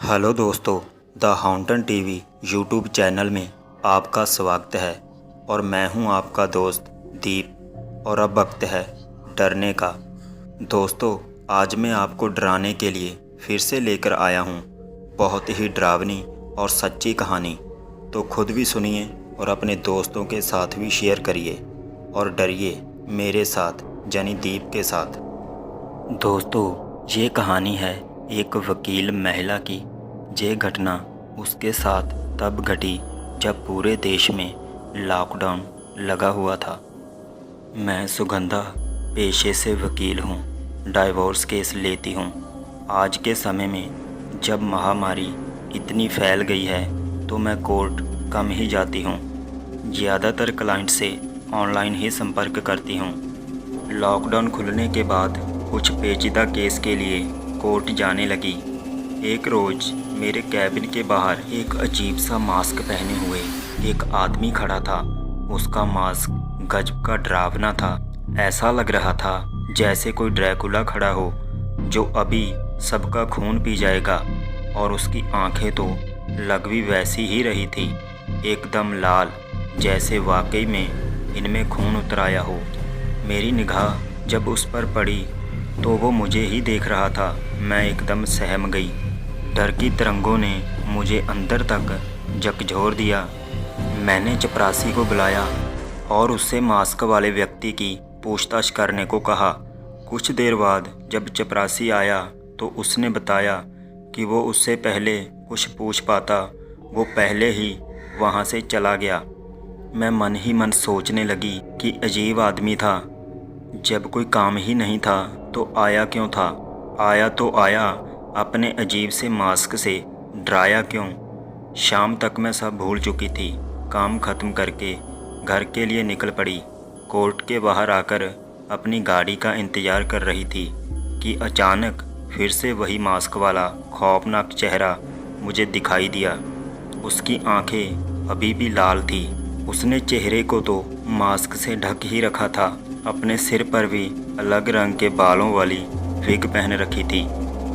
Hello दोस्तों, the हाउंटन TV YouTube channel में आपका स्वागत है और मैं हूं आपका दोस्त दीप। और अब वक्त है डरने का। दोस्तों, आज मैं आपको डराने के लिए फिर से लेकर आया हूं बहुत ही डरावनी और सच्ची कहानी। तो खुद भी सुनिए और अपने दोस्तों के साथ भी शेयर करिए और डरिए मेरे साथ यानी दीप के साथ। दोस्तों, ये कहानी है एक वकील महिला की। ये घटना उसके साथ तब घटी जब पूरे देश में लॉकडाउन लगा हुआ था। मैं सुगंधा पेशे से वकील हूँ, डाइवोर्स केस लेती हूँ। आज के समय में जब महामारी इतनी फैल गई है तो मैं कोर्ट कम ही जाती हूँ। ज़्यादातर क्लाइंट से ऑनलाइन ही संपर्क करती हूँ। लॉकडाउन खुलने के बाद कुछ पेचीदा केस के लिए कोर्ट जाने लगी। एक रोज़ मेरे कैबिन के बाहर एक अजीब सा मास्क पहने हुए एक आदमी खड़ा था। उसका मास्क गजब का डरावना था। ऐसा लग रहा था जैसे कोई ड्रैकुला खड़ा हो जो अभी सबका खून पी जाएगा। और उसकी आंखें तो लग भी वैसी ही रही थी, एकदम लाल, जैसे वाकई में इनमें खून उतर आया हो। मेरी निगाह जब उस पर पड़ी तो वो मुझे ही देख रहा था। मैं एकदम सहम गई। डर की तरंगों ने मुझे अंदर तक झकझोर दिया। मैंने चपरासी को बुलाया और उससे मास्क वाले व्यक्ति की पूछताछ करने को कहा। कुछ देर बाद जब चपरासी आया तो उसने बताया कि वो उससे पहले कुछ पूछ पाता वो पहले ही वहाँ से चला गया। मैं मन ही मन सोचने लगी कि अजीब आदमी था। जब कोई काम ही नहीं था तो आया क्यों था? आया तो आया, अपने अजीब से मास्क से डराया क्यों? शाम तक मैं सब भूल चुकी थी। काम ख़त्म करके घर के लिए निकल पड़ी। कोर्ट के बाहर आकर अपनी गाड़ी का इंतज़ार कर रही थी कि अचानक फिर से वही मास्क वाला खौफनाक चेहरा मुझे दिखाई दिया। उसकी आंखें अभी भी लाल थी। उसने चेहरे को तो मास्क से ढक ही रखा था, अपने सिर पर भी अलग रंग के बालों वाली विग पहन रखी थी।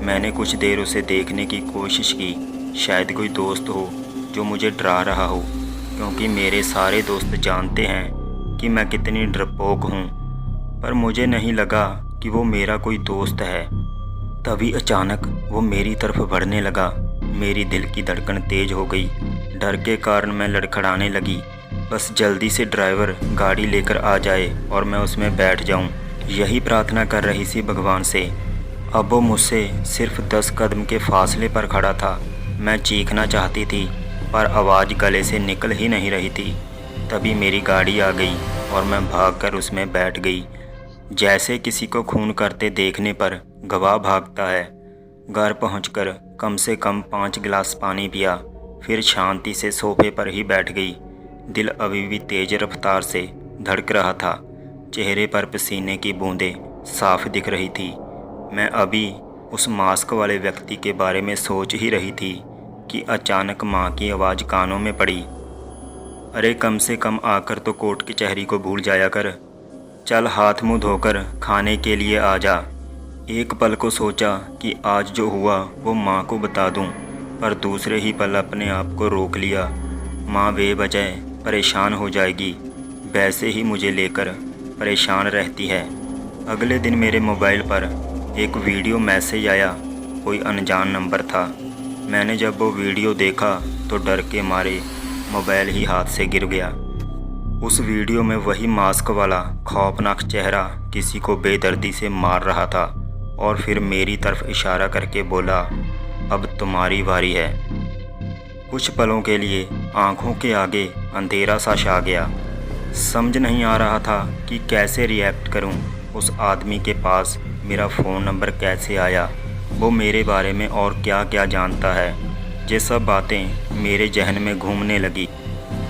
मैंने कुछ देर उसे देखने की कोशिश की, शायद कोई दोस्त हो जो मुझे डरा रहा हो, क्योंकि मेरे सारे दोस्त जानते हैं कि मैं कितनी डरपोक हूँ। पर मुझे नहीं लगा कि वो मेरा कोई दोस्त है। तभी अचानक वो मेरी तरफ बढ़ने लगा। मेरी दिल की धड़कन तेज हो गई। डर के कारण मैं लड़खड़ाने लगी। बस जल्दी से ड्राइवर गाड़ी लेकर आ जाए और मैं उसमें बैठ जाऊं, यही प्रार्थना कर रही थी भगवान से। अब वो मुझसे सिर्फ 10 कदम के फासले पर खड़ा था। मैं चीखना चाहती थी पर आवाज़ गले से निकल ही नहीं रही थी। तभी मेरी गाड़ी आ गई और मैं भागकर उसमें बैठ गई। जैसे किसी को खून करते देखने पर गवाह भागता है। घर पहुंचकर कम से कम 5 गिलास पानी पिया, फिर शांति से सोफे पर ही बैठ गई। दिल अभी भी तेज रफ्तार से धड़क रहा था। चेहरे पर पसीने की बूंदें साफ दिख रही थी। मैं अभी उस मास्क वाले व्यक्ति के बारे में सोच ही रही थी कि अचानक माँ की आवाज़ कानों में पड़ी। अरे कम से कम आकर तो कोर्ट कचहरी को भूल जाया कर। चल हाथ मुँह धोकर खाने के लिए आ जा। एक पल को सोचा कि आज जो हुआ वो माँ को बता दूँ, पर दूसरे ही पल अपने आप को रोक लिया। माँ बेवजह परेशान हो जाएगी, वैसे ही मुझे लेकर परेशान रहती है। अगले दिन मेरे मोबाइल पर एक वीडियो मैसेज आया, कोई अनजान नंबर था। मैंने जब वो वीडियो देखा तो डर के मारे मोबाइल ही हाथ से गिर गया। उस वीडियो में वही मास्क वाला खौफनाक चेहरा किसी को बेदर्दी से मार रहा था और फिर मेरी तरफ इशारा करके बोला, अब तुम्हारी बारी है। कुछ पलों के लिए आंखों के आगे अंधेरा सा छा गया। समझ नहीं आ रहा था कि कैसे रिएक्ट करूं। उस आदमी के पास मेरा फ़ोन नंबर कैसे आया? वो मेरे बारे में और क्या क्या जानता है? ये सब बातें मेरे जहन में घूमने लगी।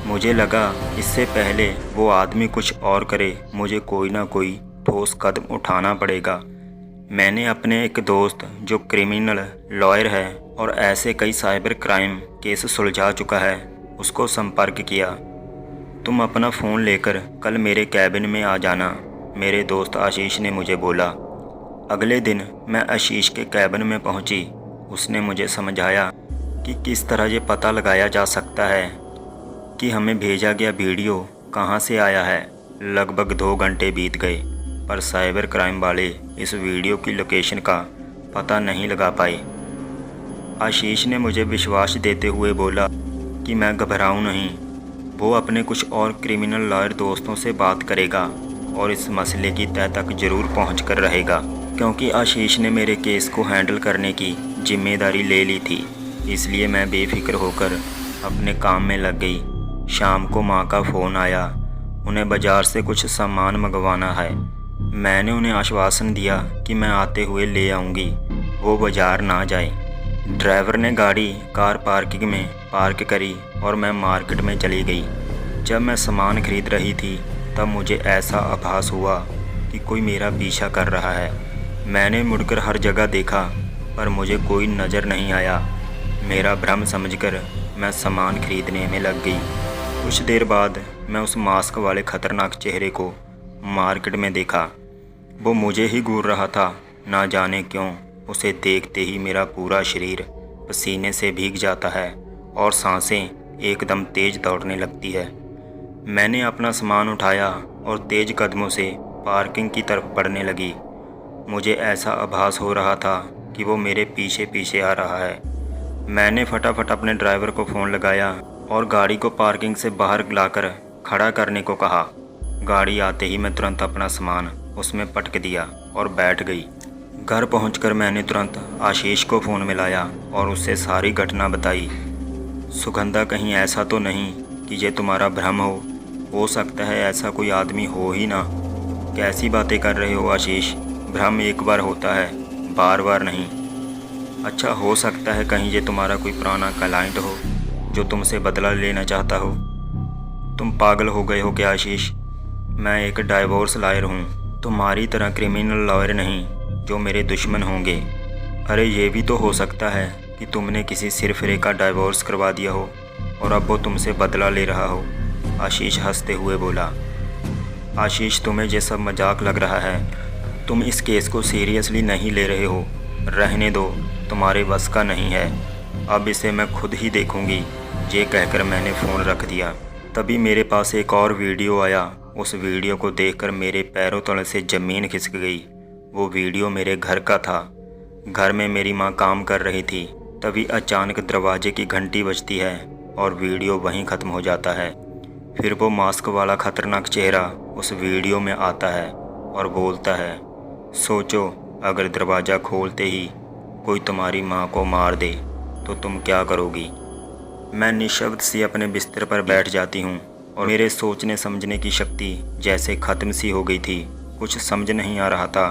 मुझे लगा इससे पहले वो आदमी कुछ और करे, मुझे कोई ना कोई ठोस कदम उठाना पड़ेगा। मैंने अपने एक दोस्त जो क्रिमिनल लॉयर है और ऐसे कई साइबर क्राइम केस सुलझा चुका है, उसको संपर्क किया। तुम अपना फ़ोन लेकर कल मेरे कैबिन में आ जाना, मेरे दोस्त आशीष ने मुझे बोला। अगले दिन मैं आशीष के कैबिन में पहुंची। उसने मुझे समझाया कि किस तरह ये पता लगाया जा सकता है कि हमें भेजा गया वीडियो कहां से आया है। लगभग 2 घंटे बीत गए पर साइबर क्राइम वाले इस वीडियो की लोकेशन का पता नहीं लगा पाए। आशीष ने मुझे विश्वास देते हुए बोला कि मैं घबराऊं नहीं, वो अपने कुछ और क्रिमिनल लॉयर दोस्तों से बात करेगा और इस मसले की तह तक ज़रूर पहुँच कर रहेगा, क्योंकि आशीष ने मेरे केस को हैंडल करने की जिम्मेदारी ले ली थी। इसलिए मैं बेफिक्र होकर अपने काम में लग गई। शाम को माँ का फ़ोन आया, उन्हें बाज़ार से कुछ सामान मंगवाना है। मैंने उन्हें आश्वासन दिया कि मैं आते हुए ले आऊँगी, वो बाज़ार ना जाए। ड्राइवर ने गाड़ी कार पार्किंग में पार्क करी और मैं मार्केट में चली गई। जब मैं सामान खरीद रही थी तब मुझे ऐसा आभास हुआ कि कोई मेरा पीछा कर रहा है। मैंने मुड़कर हर जगह देखा पर मुझे कोई नज़र नहीं आया। मेरा भ्रम समझकर मैं सामान खरीदने में लग गई। कुछ देर बाद मैं उस मास्क वाले खतरनाक चेहरे को मार्केट में देखा। वो मुझे ही घूर रहा था। ना जाने क्यों उसे देखते ही मेरा पूरा शरीर पसीने से भीग जाता है और सांसें एकदम तेज़ दौड़ने लगती है। मैंने अपना सामान उठाया और तेज़ कदमों से पार्किंग की तरफ बढ़ने लगी। मुझे ऐसा आभास हो रहा था कि वो मेरे पीछे पीछे आ रहा है। मैंने फटाफट अपने ड्राइवर को फ़ोन लगाया और गाड़ी को पार्किंग से बाहर लाकर खड़ा करने को कहा। गाड़ी आते ही मैं तुरंत अपना सामान उसमें पटक दिया और बैठ गई। घर पहुंचकर मैंने तुरंत आशीष को फ़ोन मिलाया और उससे सारी घटना बताई। सुगंधा, कहीं ऐसा तो नहीं कि ये तुम्हारा भ्रम हो सकता है ऐसा कोई आदमी हो ही ना। कैसी बातें कर रहे हो आशीष, भ्रम एक बार होता है, बार बार नहीं। अच्छा, हो सकता है कहीं ये तुम्हारा कोई पुराना क्लाइंट हो जो तुमसे बदला लेना चाहता हो। तुम पागल हो गए हो क्या आशीष? मैं एक डाइवोर्स लॉयर हूँ, तुम्हारी तरह क्रिमिनल लॉयर नहीं जो मेरे दुश्मन होंगे। अरे ये भी तो हो सकता है कि तुमने किसी सिरफिरे का डाइवोर्स करवा दिया हो और अब वो तुमसे बदला ले रहा हो। आशीष हंसते हुए बोला। आशीष, तुम्हें ये सब मजाक लग रहा है। तुम इस केस को सीरियसली नहीं ले रहे हो। रहने दो, तुम्हारे बस का नहीं है। अब इसे मैं खुद ही देखूंगी। ये कहकर मैंने फ़ोन रख दिया। तभी मेरे पास एक और वीडियो आया। उस वीडियो को देखकर मेरे पैरों तले से ज़मीन खिसक गई। वो वीडियो मेरे घर का था। घर में मेरी माँ काम कर रही थी। तभी अचानक दरवाजे की घंटी बजती है और वीडियो वहीं ख़त्म हो जाता है। फिर वो मास्क वाला खतरनाक चेहरा उस वीडियो में आता है और बोलता है, सोचो अगर दरवाज़ा खोलते ही कोई तुम्हारी माँ को मार दे तो तुम क्या करोगी। मैं निशब्द सी अपने बिस्तर पर बैठ जाती हूँ और मेरे सोचने समझने की शक्ति जैसे ख़त्म सी हो गई थी। कुछ समझ नहीं आ रहा था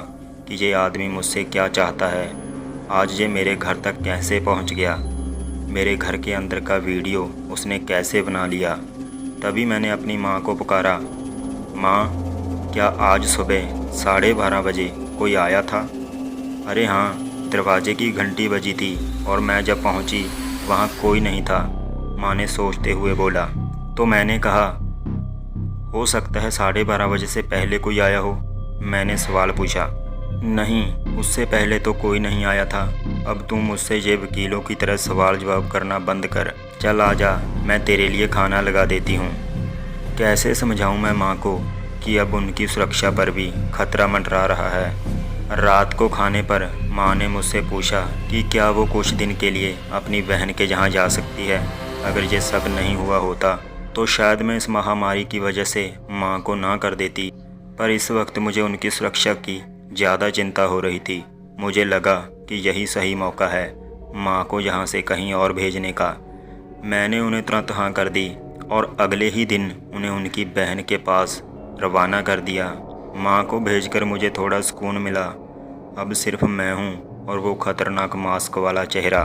कि ये आदमी मुझसे क्या चाहता है। आज ये मेरे घर तक कैसे पहुँच गया। मेरे घर के अंदर का वीडियो उसने कैसे बना लिया। तभी मैंने अपनी माँ को पुकारा, माँ, क्या आज सुबह 12:30 बजे कोई आया था? अरे हाँ, दरवाजे की घंटी बजी थी और मैं जब पहुँची वहाँ कोई नहीं था, माँ ने सोचते हुए बोला। तो मैंने कहा, हो सकता है 12:30 बजे से पहले कोई आया हो। मैंने सवाल पूछा। नहीं, उससे पहले तो कोई नहीं आया था। अब तुम मुझसे ये वकीलों की तरह सवाल जवाब करना बंद कर। चल आजा, मैं तेरे लिए खाना लगा देती हूँ। कैसे समझाऊँ मैं माँ को कि अब उनकी सुरक्षा पर भी खतरा मंडरा रहा है। रात को खाने पर माँ ने मुझसे पूछा कि क्या वो कुछ दिन के लिए अपनी बहन के यहाँ जा सकती है। अगर ये सब नहीं हुआ होता तो शायद मैं इस महामारी की वजह से माँ को ना कर देती, पर इस वक्त मुझे उनकी सुरक्षा की ज़्यादा चिंता हो रही थी। मुझे लगा कि यही सही मौका है माँ को यहाँ से कहीं और भेजने का। मैंने उन्हें तुरंत हाँ कर दी और अगले ही दिन उन्हें उनकी बहन के पास रवाना कर दिया। माँ को भेजकर मुझे थोड़ा सुकून मिला। अब सिर्फ मैं हूँ और वो खतरनाक मास्क वाला चेहरा।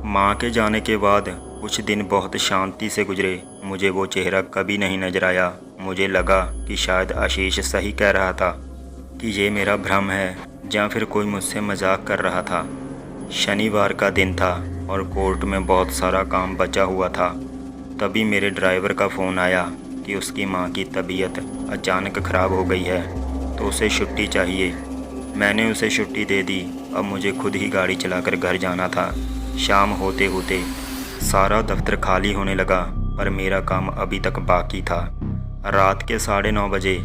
माँ के जाने के बाद कुछ दिन बहुत शांति से गुजरे। मुझे वो चेहरा कभी नहीं नजर आया। मुझे लगा कि शायद आशीष सही कह रहा था कि ये मेरा भ्रम है या फिर कोई मुझसे मजाक कर रहा था। शनिवार का दिन था और कोर्ट में बहुत सारा काम बचा हुआ था। तभी मेरे ड्राइवर का फ़ोन आया कि उसकी माँ की तबीयत अचानक ख़राब हो गई है तो उसे छुट्टी चाहिए। मैंने उसे छुट्टी दे दी। अब मुझे खुद ही गाड़ी चलाकर घर जाना था। शाम होते होते सारा दफ्तर खाली होने लगा, पर मेरा काम अभी तक बाकी था। रात के 9:30 बजे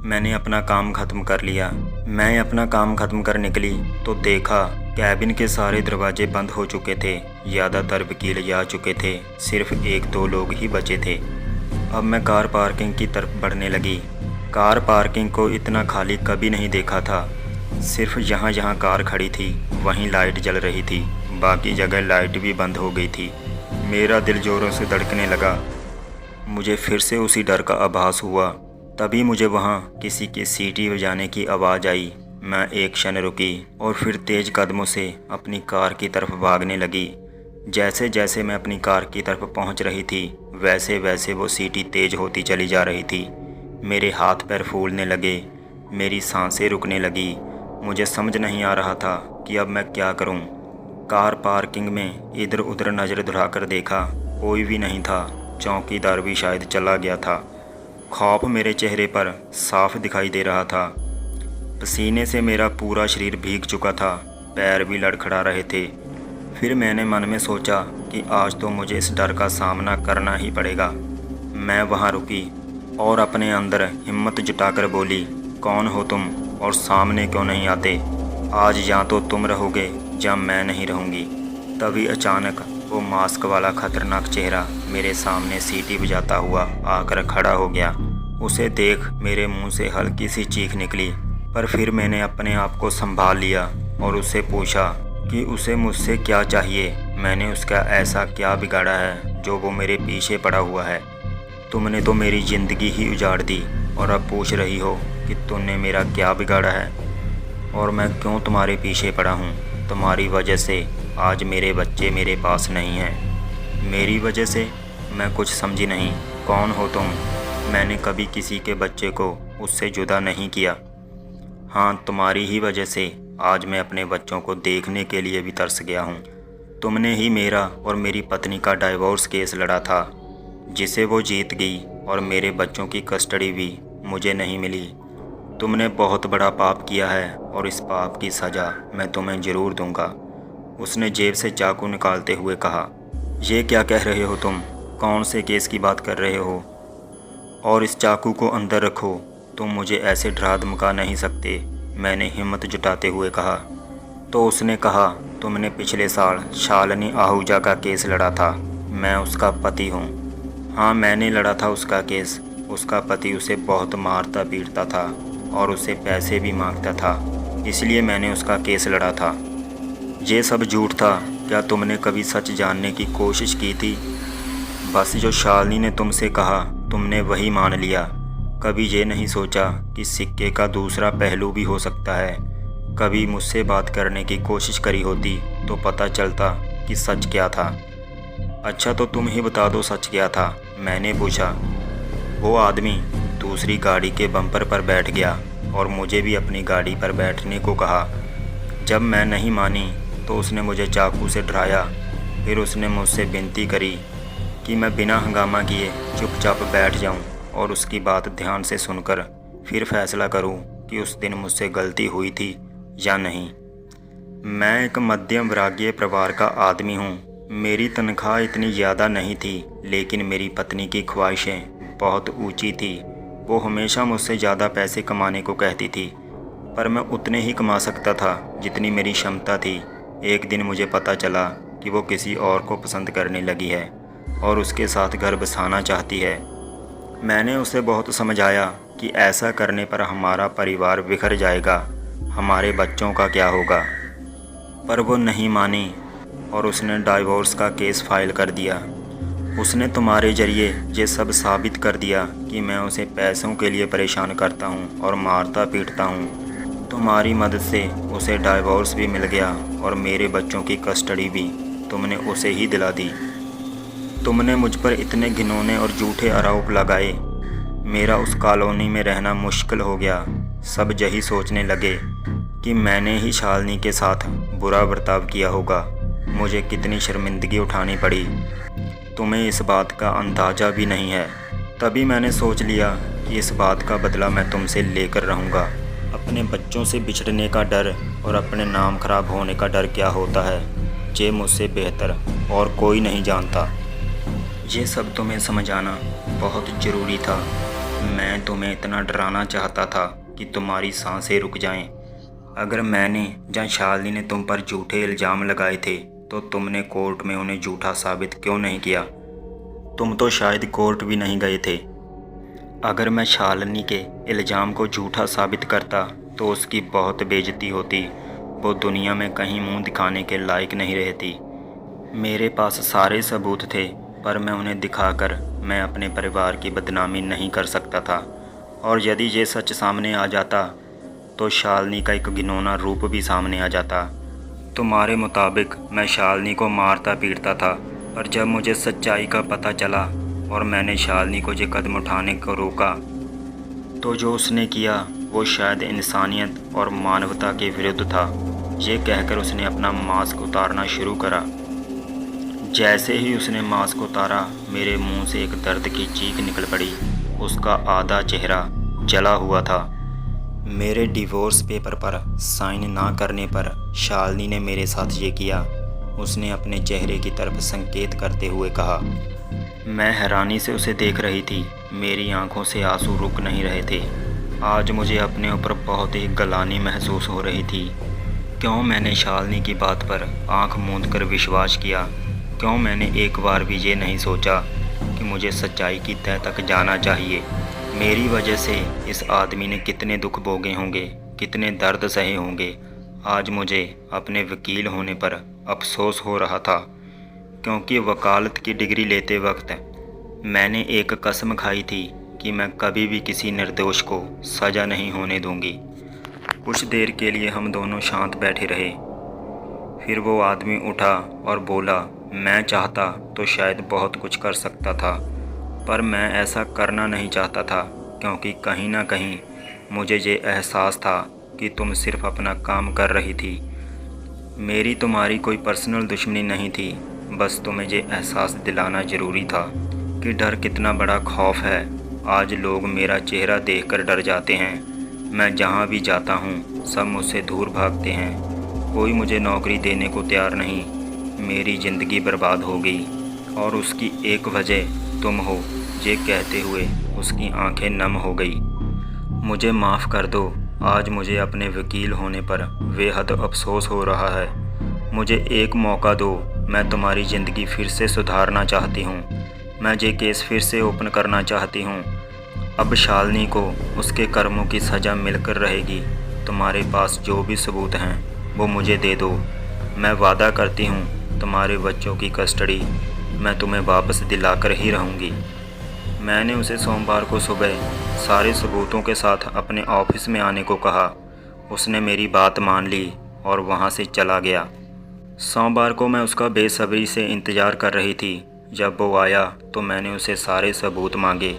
मैंने अपना काम ख़त्म कर लिया। मैं अपना काम ख़त्म कर निकली तो देखा कैबिन के सारे दरवाजे बंद हो चुके थे। ज़्यादातर वकील जा चुके थे, सिर्फ 1-2 लोग ही बचे थे। अब मैं कार पार्किंग की तरफ बढ़ने लगी। कार पार्किंग को इतना खाली कभी नहीं देखा था। सिर्फ जहाँ जहाँ कार खड़ी थी वहीं लाइट जल रही थी, बाकी जगह लाइट भी बंद हो गई थी। मेरा दिल ज़ोरों से धड़कने लगा। मुझे फिर से उसी डर का आभास हुआ। तभी मुझे वहाँ किसी की सीटी बजाने की आवाज़ आई। मैं एक क्षण रुकी और फिर तेज़ कदमों से अपनी कार की तरफ भागने लगी। जैसे जैसे मैं अपनी कार की तरफ पहुँच रही थी, वैसे वैसे वो सीटी तेज़ होती चली जा रही थी। मेरे हाथ पैर फूलने लगे, मेरी सांसें रुकने लगी। मुझे समझ नहीं आ रहा था कि अब मैं क्या करूं। कार पार्किंग में इधर उधर नज़र दौड़ाकर देखा, कोई भी नहीं था। चौकीदार भी शायद चला गया था। खौफ मेरे चेहरे पर साफ दिखाई दे रहा था। पसीने से मेरा पूरा शरीर भीग चुका था, पैर भी लड़खड़ा रहे थे। फिर मैंने मन में सोचा कि आज तो मुझे इस डर का सामना करना ही पड़ेगा। मैं वहाँ रुकी और अपने अंदर हिम्मत जुटाकर बोली, कौन हो तुम और सामने क्यों नहीं आते? आज या तो तुम रहोगे या मैं नहीं रहूँगी। तभी अचानक वो मास्क वाला खतरनाक चेहरा मेरे सामने सीटी बजाता हुआ आकर खड़ा हो गया। उसे देख मेरे मुंह से हल्की सी चीख निकली, पर फिर मैंने अपने आप को संभाल लिया और उससे पूछा कि उसे मुझसे क्या चाहिए। मैंने उसका ऐसा क्या बिगाड़ा है जो वो मेरे पीछे पड़ा हुआ है? तुमने तो मेरी ज़िंदगी ही उजाड़ दी और अब पूछ रही हो कि तुमने मेरा क्या बिगाड़ा है और मैं क्यों तुम्हारे पीछे पड़ा हूँ। तुम्हारी वजह से आज मेरे बच्चे मेरे पास नहीं हैं। मेरी वजह से? मैं कुछ समझी नहीं। कौन हो तुम? मैंने कभी किसी के बच्चे को उससे जुदा नहीं किया। हाँ, तुम्हारी ही वजह से आज मैं अपने बच्चों को देखने के लिए भी तरस गया हूँ। तुमने ही मेरा और मेरी पत्नी का डाइवोर्स केस लड़ा था, जिसे वो जीत गई और मेरे बच्चों की कस्टडी भी मुझे नहीं मिली। तुमने बहुत बड़ा पाप किया है और इस पाप की सज़ा मैं तुम्हें ज़रूर दूंगा। उसने जेब से चाकू निकालते हुए कहा। ये क्या कह रहे हो तुम? कौन से केस की बात कर रहे हो? और इस चाकू को अंदर रखो, तुम मुझे ऐसे डरा धमका नहीं सकते, मैंने हिम्मत जुटाते हुए कहा। तो उसने कहा, तुमने पिछले साल शालिनी आहूजा का केस लड़ा था, मैं उसका पति हूँ। हाँ, मैंने लड़ा था उसका केस। उसका पति उसे बहुत मारता पीटता था और उसे पैसे भी मांगता था, इसलिए मैंने उसका केस लड़ा था। ये सब झूठ था। क्या तुमने कभी सच जानने की कोशिश की थी? बस जो शालिनी ने तुमसे कहा तुमने वही मान लिया। कभी ये नहीं सोचा कि सिक्के का दूसरा पहलू भी हो सकता है। कभी मुझसे बात करने की कोशिश करी होती तो पता चलता कि सच क्या था। अच्छा, तो तुम ही बता दो सच क्या था, मैंने पूछा। वो आदमी दूसरी गाड़ी के बम्पर पर बैठ गया और मुझे भी अपनी गाड़ी पर बैठने को कहा। जब मैं नहीं मानी तो उसने मुझे चाकू से डराया। फिर उसने मुझसे विनती करी कि मैं बिना हंगामा किए चुपचाप बैठ जाऊं और उसकी बात ध्यान से सुनकर फिर फैसला करूं कि उस दिन मुझसे गलती हुई थी या नहीं। मैं एक मध्यम वर्गीय परिवार का आदमी हूं। मेरी तनख्वाह इतनी ज़्यादा नहीं थी, लेकिन मेरी पत्नी की ख्वाहिशें बहुत ऊंची थी। वो हमेशा मुझसे ज़्यादा पैसे कमाने को कहती थी, पर मैं उतने ही कमा सकता था जितनी मेरी क्षमता थी। एक दिन मुझे पता चला कि वो किसी और को पसंद करने लगी है और उसके साथ घर बसाना चाहती है। मैंने उसे बहुत समझाया कि ऐसा करने पर हमारा परिवार बिखर जाएगा, हमारे बच्चों का क्या होगा, पर वो नहीं मानी और उसने डाइवोर्स का केस फाइल कर दिया। उसने तुम्हारे ज़रिए ये सब साबित कर दिया कि मैं उसे पैसों के लिए परेशान करता हूँ और मारता पीटता हूँ। तुम्हारी मदद से उसे डाइवोर्स भी मिल गया और मेरे बच्चों की कस्टडी भी तुमने उसे ही दिला दी। तुमने मुझ पर इतने घिनौने और झूठे आरोप लगाए, मेरा उस कॉलोनी में रहना मुश्किल हो गया। सब यही सोचने लगे कि मैंने ही शालिनी के साथ बुरा बर्ताव किया होगा। मुझे कितनी शर्मिंदगी उठानी पड़ी, तुम्हें इस बात का अंदाज़ा भी नहीं है। तभी मैंने सोच लिया कि इस बात का बदला मैं तुमसे लेकर रहूँगा। अपने बच्चों से बिछड़ने का डर और अपने नाम खराब होने का डर क्या होता है, ये मुझसे बेहतर और कोई नहीं जानता। ये सब तुम्हें समझाना बहुत ज़रूरी था। मैं तुम्हें इतना डराना चाहता था कि तुम्हारी सांसें रुक जाएं। अगर मैंने या शालिनी ने तुम पर झूठे इल्ज़ाम लगाए थे तो तुमने कोर्ट में उन्हें झूठा साबित क्यों नहीं किया? तुम तो शायद कोर्ट भी नहीं गए थे। अगर मैं शालिनी के इल्ज़ाम को झूठा साबित करता तो उसकी बहुत बेइज्जती होती। वो दुनिया में कहीं मुंह दिखाने के लायक नहीं रहती। मेरे पास सारे सबूत थे, पर मैं उन्हें दिखाकर मैं अपने परिवार की बदनामी नहीं कर सकता था। और यदि ये सच सामने आ जाता तो शालिनी का एक घिनौना रूप भी सामने आ जाता। तुम्हारे मुताबिक मैं शालिनी को मारता पीटता था, पर जब मुझे सच्चाई का पता चला और मैंने शालिनी को ये कदम उठाने को रोका तो जो उसने किया वो शायद इंसानियत और मानवता के विरुद्ध था। ये कहकर उसने अपना मास्क उतारना शुरू करा। जैसे ही उसने मास्क उतारा, मेरे मुंह से एक दर्द की चीख निकल पड़ी। उसका आधा चेहरा जला हुआ था। मेरे डिवोर्स पेपर पर साइन ना करने पर शालिनी ने मेरे साथ ये किया, उसने अपने चेहरे की तरफ संकेत करते हुए कहा। मैं हैरानी से उसे देख रही थी। मेरी आंखों से आंसू रुक नहीं रहे थे। आज मुझे अपने ऊपर बहुत ही गलानी महसूस हो रही थी। क्यों मैंने शालिनी की बात पर आंख मूंद कर विश्वास किया? क्यों मैंने एक बार भी ये नहीं सोचा कि मुझे सच्चाई की तह तक जाना चाहिए? मेरी वजह से इस आदमी ने कितने दुख भोगे होंगे, कितने दर्द सहे होंगे। आज मुझे अपने वकील होने पर अफसोस हो रहा था, क्योंकि वकालत की डिग्री लेते वक्त मैंने एक कसम खाई थी कि मैं कभी भी किसी निर्दोष को सज़ा नहीं होने दूंगी। कुछ देर के लिए हम दोनों शांत बैठे रहे। फिर वो आदमी उठा और बोला, मैं चाहता तो शायद बहुत कुछ कर सकता था, पर मैं ऐसा करना नहीं चाहता था, क्योंकि कहीं ना कहीं मुझे ये एहसास था कि तुम सिर्फ अपना काम कर रही थी। मेरी तुम्हारी कोई पर्सनल दुश्मनी नहीं थी, बस तुम्हें ये एहसास दिलाना ज़रूरी था कि डर कितना बड़ा खौफ है। आज लोग मेरा चेहरा देखकर डर जाते हैं। मैं जहाँ भी जाता हूँ सब मुझसे दूर भागते हैं। कोई मुझे नौकरी देने को तैयार नहीं। मेरी ज़िंदगी बर्बाद हो गई और उसकी एक वजह तुम हो। ये कहते हुए उसकी आंखें नम हो गई। मुझे माफ़ कर दो। आज मुझे अपने वकील होने पर बेहद अफसोस हो रहा है। मुझे एक मौका दो। मैं तुम्हारी ज़िंदगी फिर से सुधारना चाहती हूँ। मैं ये केस फिर से ओपन करना चाहती हूँ। अब शालिनी को उसके कर्मों की सज़ा मिलकर रहेगी। तुम्हारे पास जो भी सबूत हैं वो मुझे दे दो। मैं वादा करती हूँ तुम्हारे बच्चों की कस्टडी मैं तुम्हें वापस दिलाकर ही रहूँगी। मैंने उसे सोमवार को सुबह सारे सबूतों के साथ अपने ऑफिस में आने को कहा। उसने मेरी बात मान ली और वहाँ से चला गया। सोमवार को मैं उसका बेसब्री से इंतज़ार कर रही थी। जब वो आया तो मैंने उसे सारे सबूत मांगे,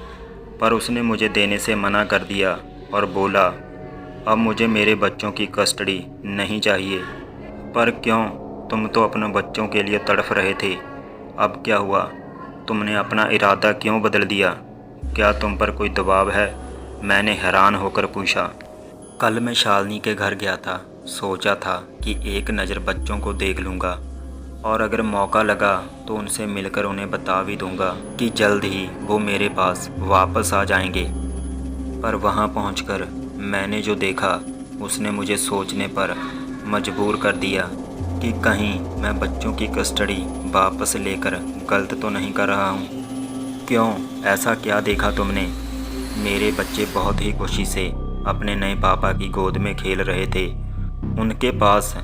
पर उसने मुझे देने से मना कर दिया और बोला, अब मुझे मेरे बच्चों की कस्टडी नहीं चाहिए। पर क्यों? तुम तो अपने बच्चों के लिए तड़फ रहे थे। अब क्या हुआ? तुमने अपना इरादा क्यों बदल दिया? क्या तुम पर कोई दबाव है? मैंने हैरान होकर पूछा। कल मैं शालिनी के घर गया था। सोचा था कि एक नज़र बच्चों को देख लूँगा और अगर मौका लगा तो उनसे मिलकर उन्हें बता भी दूँगा कि जल्द ही वो मेरे पास वापस आ जाएंगे। पर वहाँ पहुँचकर मैंने जो देखा उसने मुझे सोचने पर मजबूर कर दिया कि कहीं मैं बच्चों की कस्टडी वापस लेकर गलत तो नहीं कर रहा हूँ। क्यों? ऐसा क्या देखा तुमने? मेरे बच्चे बहुत ही खुशी से अपने नए पापा की गोद में खेल रहे थे। उनके पास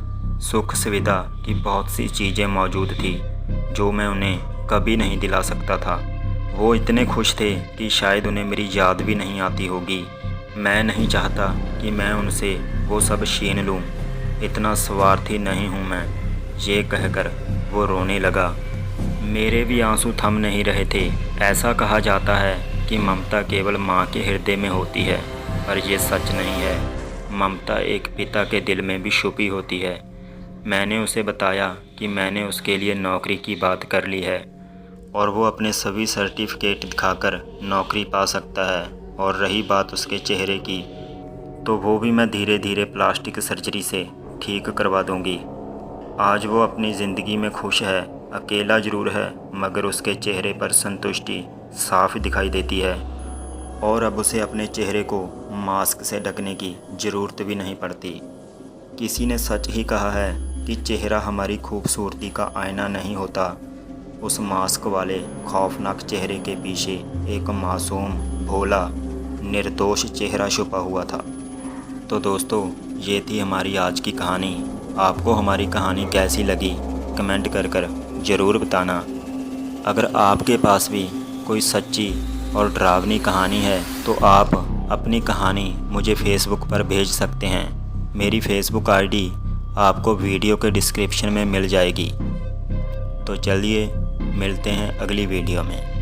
सुख सुविधा की बहुत सी चीज़ें मौजूद थी जो मैं उन्हें कभी नहीं दिला सकता था। वो इतने खुश थे कि शायद उन्हें मेरी याद भी नहीं आती होगी। मैं नहीं चाहता कि मैं उनसे वो सब छीन लूँ। इतना स्वार्थी नहीं हूँ मैं। ये कहकर वो रोने लगा। मेरे भी आंसू थम नहीं रहे थे। ऐसा कहा जाता है कि ममता केवल माँ के हृदय में होती है, पर यह सच नहीं है। ममता एक पिता के दिल में भी छुपी होती है। मैंने उसे बताया कि मैंने उसके लिए नौकरी की बात कर ली है और वो अपने सभी सर्टिफिकेट दिखाकर नौकरी पा सकता है। और रही बात उसके चेहरे की, तो वो भी मैं धीरे धीरे प्लास्टिक सर्जरी से ठीक करवा दूंगी। आज वो अपनी ज़िंदगी में खुश है अकेला ज़रूर है मगर उसके चेहरे पर संतुष्टि साफ दिखाई देती है और अब उसे अपने चेहरे को मास्क से ढकने की ज़रूरत भी नहीं पड़ती। किसी ने सच ही कहा है कि चेहरा हमारी खूबसूरती का आईना नहीं होता। उस मास्क वाले खौफनाक चेहरे के पीछे एक मासूम, भोला, निर्दोष चेहरा छुपा हुआ था। तो दोस्तों, ये थी हमारी आज की कहानी। आपको हमारी कहानी कैसी लगी कमेंट कर ज़रूर बताना। अगर आपके पास भी कोई सच्ची और डरावनी कहानी है तो आप अपनी कहानी मुझे फेसबुक पर भेज सकते हैं। मेरी फेसबुक आईडी आपको वीडियो के डिस्क्रिप्शन में मिल जाएगी। तो चलिए मिलते हैं अगली वीडियो में।